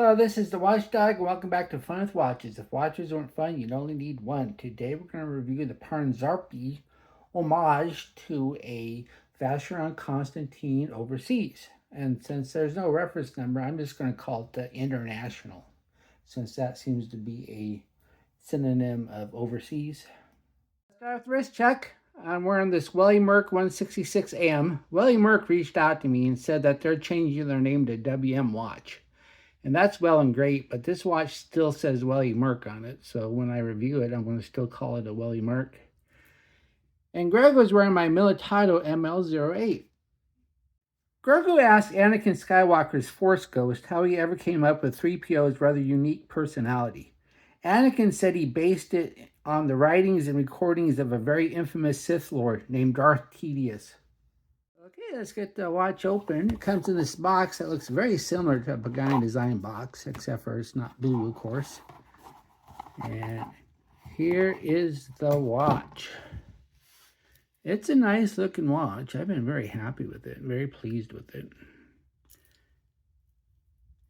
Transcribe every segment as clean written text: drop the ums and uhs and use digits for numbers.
Hello, this is the Watchdog, and welcome back to Fun with Watches. If watches weren't fun, you'd only need one. Today we're going to review the Parnsrpe homage to a Vacheron Constantin overseas. And since there's no reference number, I'm just going to call it the International, since that seems to be a synonym of overseas. Let's start with the wrist check. I'm wearing this Welly Merck 166AM. Welly Merck reached out to me and said that they're changing their name to WM Watch. And that's well and great, but this watch still says Welly Merck on it. So when I review it, I'm going to still call it a Welly Merck. And Greg was wearing my Militato ML08. Grogu asked Anakin Skywalker's Force Ghost how he ever came up with 3PO's rather unique personality. Anakin said he based it on the writings and recordings of a very infamous Sith Lord named Darth Tedious. Okay, let's get the watch open. It comes in this box that looks very similar to a Pagani design box, except for it's not blue, of course. And here is the watch. It's a nice looking watch. I've been very happy with it, very pleased with it.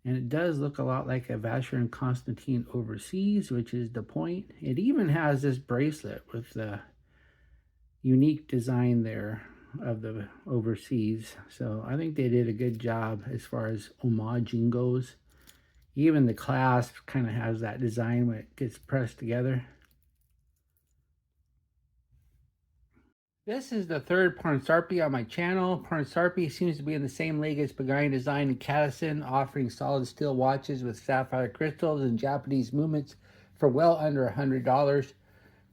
And it does look a lot like a Vacheron Constantin overseas, which is the point. It even has this bracelet with the unique design there of the overseas. So I think they did a good job as far as homaging goes. Even the clasp kind of has that design when it gets pressed together. This is the third Parnsrpe on my channel. Parnsrpe seems to be in the same league as Pagani Design and Cadison, offering solid steel watches with sapphire crystals and Japanese movements for well under $100.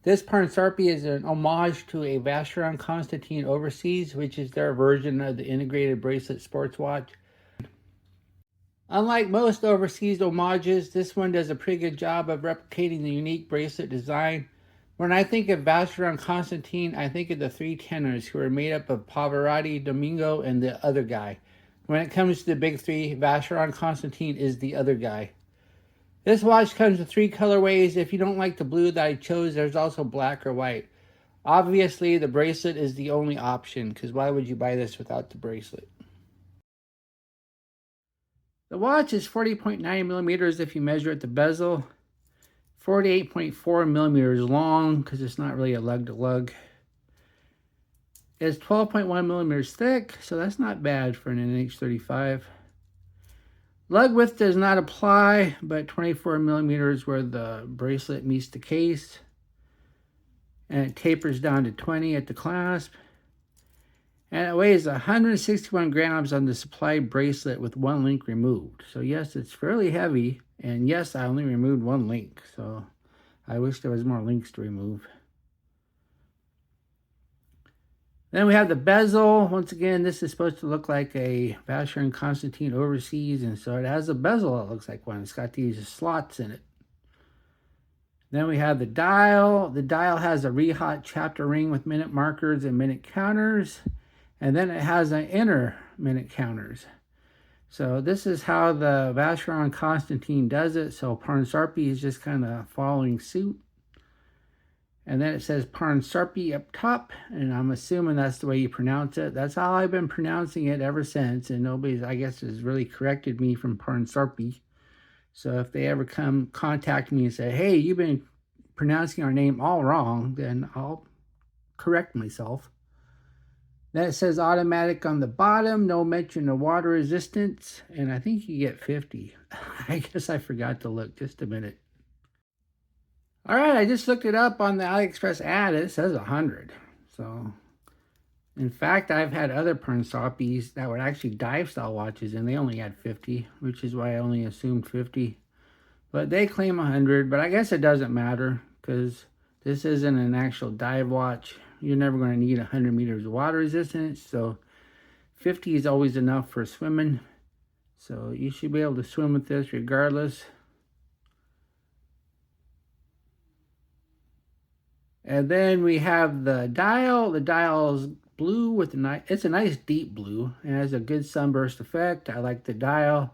This Parnsrpe is an homage to a Vacheron Constantin overseas, which is their version of the integrated bracelet sports watch. Unlike most overseas homages, this one does a pretty good job of replicating the unique bracelet design. When I think of Vacheron Constantin, I think of the three tenors who are made up of Pavarotti, Domingo, and the other guy. When it comes to the big three, Vacheron Constantin is the other guy. This watch comes with 3 colorways. If you don't like the blue that I chose, there's also black or white. Obviously, the bracelet is the only option, because why would you buy this without the bracelet? The watch is 40.9 millimeters if you measure at the bezel. 48.4 millimeters long, because it's not really a lug-to-lug. It's 12.1 millimeters thick, so that's not bad for an NH35. Lug width does not apply, but 24 millimeters where the bracelet meets the case. And it tapers down to 20 at the clasp. And it weighs 161 grams on the supplied bracelet with 1 link removed. So yes, it's fairly heavy. And yes, I only removed 1 link. So I wish there was more links to remove. Then we have the bezel. Once again, this is supposed to look like a Vacheron Constantin overseas, and so it has a bezel that looks like one. It's got these slots in it. Then we have the dial. The dial has a Rehat chapter ring with minute markers and minute counters, and then it has an inner minute counters. So this is how the Vacheron Constantin does it. So Parnsrpe is just kind of following suit. And then it says Parnsrpe up top, and I'm assuming that's the way you pronounce it. That's how I've been pronouncing it ever since, and nobody's, I guess, has really corrected me from Parnsrpe. So if they ever come contact me and say, hey, you've been pronouncing our name all wrong, then I'll correct myself. Then it says automatic on the bottom, no mention of water resistance, and I think you get 50. I guess I forgot to look. Just a minute. All right, I just looked it up on the AliExpress ad. It says 100. So, in fact, I've had other Parnsrpes that were actually dive style watches, and they only had 50, which is why I only assumed 50. But they claim 100, but I guess it doesn't matter, because this isn't an actual dive watch. You're never going to need 100 meters of water resistance, so 50 is always enough for swimming. So you should be able to swim with this regardless. And then we have the dial. The dial is blue with a nice, it's a nice deep blue. It has a good sunburst effect. I like the dial.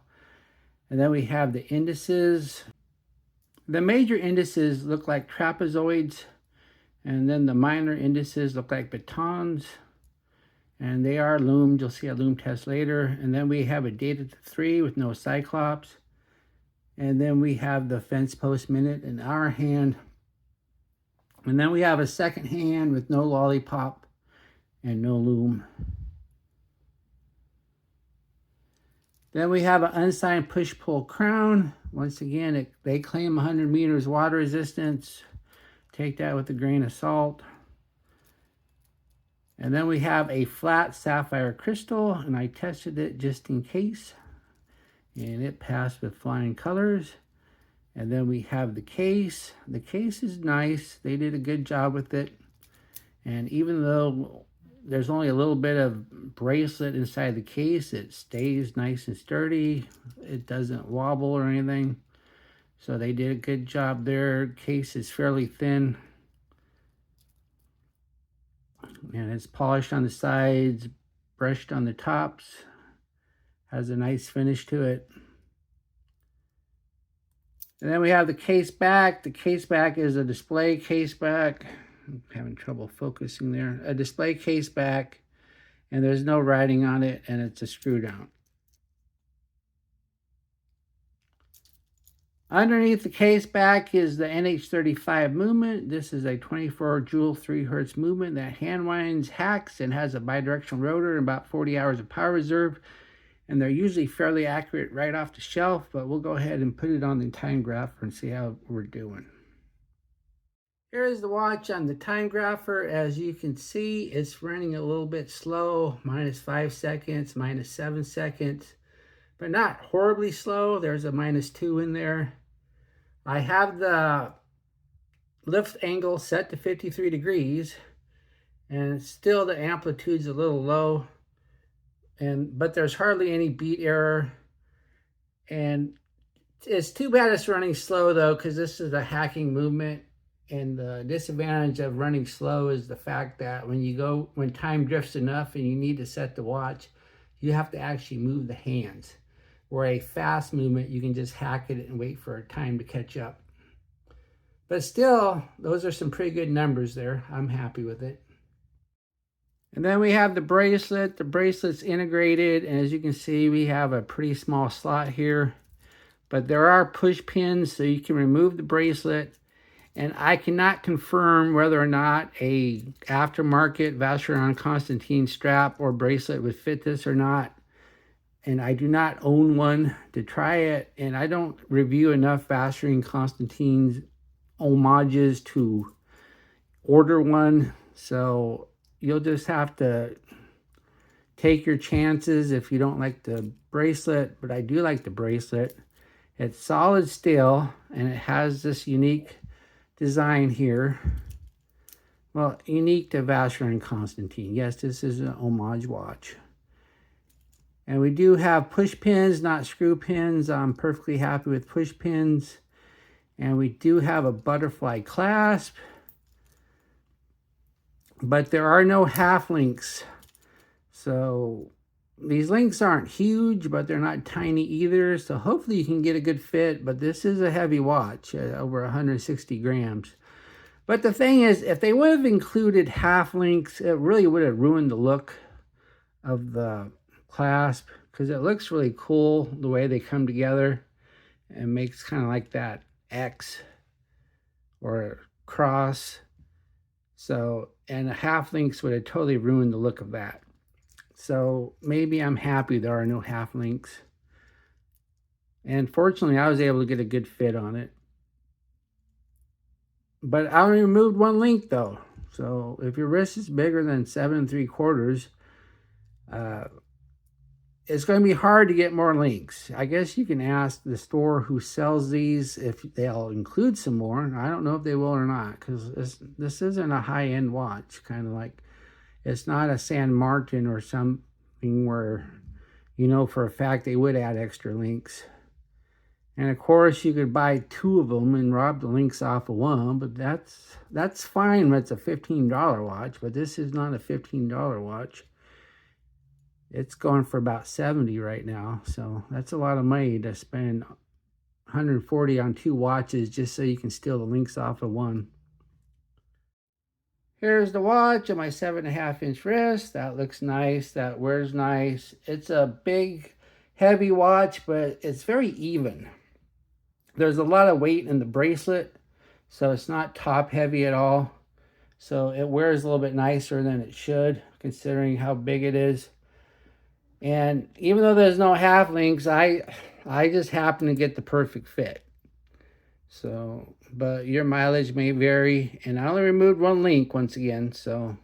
And then we have the indices. The major indices look like trapezoids. And then the minor indices look like batons. And they are lumed. You'll see a lume test later. And then we have a data to 3 with no cyclops. And then we have the fence post minute and hour hand. And then we have a second hand with no lollipop and no lume. Then we have an unsigned push-pull crown. Once again, they claim 100 meters water resistance. Take that with a grain of salt. And then we have a flat sapphire crystal, and I tested it just in case. And it passed with flying colors. And then we have the case. The case is nice. They did a good job with it. And even though there's only a little bit of bracelet inside the case, it stays nice and sturdy. It doesn't wobble or anything. So they did a good job there. Case is fairly thin. And it's polished on the sides, brushed on the tops. Has a nice finish to it. And then we have the case back. The case back is a display case back. I'm having trouble focusing there. A display case back, and there's no writing on it, and it's a screw down. Underneath the case back is the NH35 movement. This is a 24 joule 3 hertz movement that hand winds, hacks, and has a bidirectional rotor and about 40 hours of power reserve. And they're usually fairly accurate right off the shelf, but we'll go ahead and put it on the timegrapher and see how we're doing. Here is the watch on the timegrapher. As you can see, it's running a little bit slow, -5 seconds, -7 seconds, but not horribly slow. There's a -2 in there. I have the lift angle set to 53 degrees, and still the amplitude's a little low, but there's hardly any beat error. And it's too bad it's running slow though, because this is a hacking movement. And the disadvantage of running slow is the fact that when time drifts enough and you need to set the watch, you have to actually move the hands. Where a fast movement, you can just hack it and wait for time to catch up. But still, those are some pretty good numbers there. I'm happy with it. And then we have the bracelet. The bracelet's integrated, and as you can see, we have a pretty small slot here. But there are push pins, so you can remove the bracelet. And I cannot confirm whether or not a aftermarket Vacheron Constantin strap or bracelet would fit this or not. And I do not own one to try it. And I don't review enough Vacheron Constantin's homages to order one. So you'll just have to take your chances if you don't like the bracelet. But I do like the bracelet. It's solid steel, and it has this unique design here. Well, unique to Vacheron Constantin. Yes, this is an homage watch. And we do have push pins, not screw pins. I'm perfectly happy with push pins. And we do have a butterfly clasp. But there are no half links. So these links aren't huge, but they're not tiny either. So hopefully you can get a good fit. But this is a heavy watch, over 160 grams. But the thing is, if they would have included half links, it really would have ruined the look of the clasp, because it looks really cool the way they come together and makes kind of like that X or cross. So, and the half links would have totally ruined the look of that. So maybe I'm happy there are no half links. And fortunately, I was able to get a good fit on it. But I only removed one link though. So if your wrist is bigger than 7 3/4, it's going to be hard to get more links. I guess you can ask the store who sells these if they'll include some more. I don't know if they will or not, because this isn't a high-end watch. Kind of like, it's not a San Martin or something where you know for a fact they would add extra links. And of course, you could buy 2 of them and rob the links off of one, but that's fine when it's a $15 watch. But this is not a $15 watch. It's going for about $70 right now, so that's a lot of money to spend $140 on 2 watches just so you can steal the links off of one. Here's the watch on my 7.5-inch wrist. That looks nice. That wears nice. It's a big, heavy watch, but it's very even. There's a lot of weight in the bracelet, so it's not top heavy at all. So it wears a little bit nicer than it should, considering how big it is. And even though there's no half links, I just happen to get the perfect fit. So, but your mileage may vary, and I only removed one link once again. So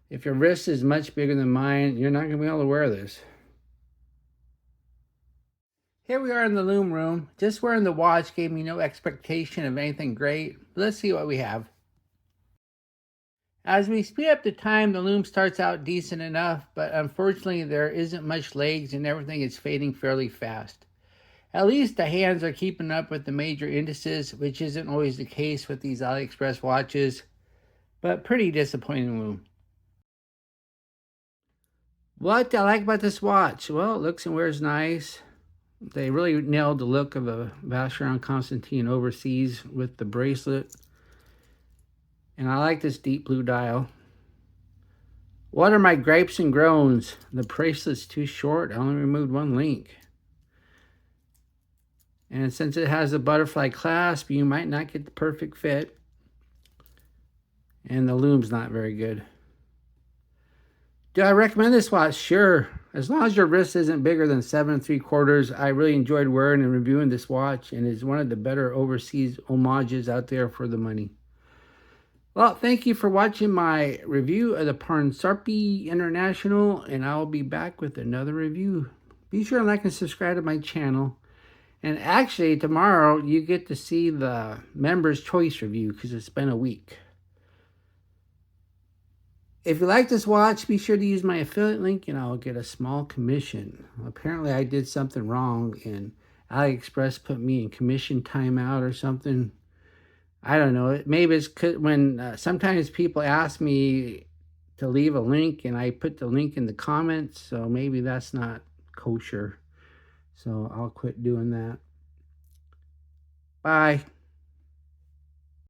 if your wrist is much bigger than mine, you're not going to be able to wear this. Here we are in the Lume room. Just wearing the watch gave me no expectation of anything great. Let's see what we have. As we speed up the time, the Lume starts out decent enough, but unfortunately there isn't much legs and everything is fading fairly fast. At least the hands are keeping up with the major indices, which isn't always the case with these AliExpress watches, but pretty disappointing Lume. What I like about this watch? Well, it looks and wears nice. They really nailed the look of a Vacheron Constantin overseas with the bracelet. And I like this deep blue dial. What are my gripes and groans? The bracelet's too short. I only removed one link. And since it has a butterfly clasp, you might not get the perfect fit. And the Lume's not very good. Do I recommend this watch? Sure. As long as your wrist isn't bigger than 7 3/4, I really enjoyed wearing and reviewing this watch, and it's one of the better overseas homages out there for the money. Well, thank you for watching my review of the Parnsrpe International, and I'll be back with another review. Be sure to like and subscribe to my channel. And actually, tomorrow you get to see the Members' Choice review because it's been a week. If you like this watch, be sure to use my affiliate link and I'll get a small commission. Apparently, I did something wrong and AliExpress put me in commission timeout or something. I don't know. Maybe it's when sometimes people ask me to leave a link and I put the link in the comments, so maybe that's not kosher. So I'll quit doing that. Bye.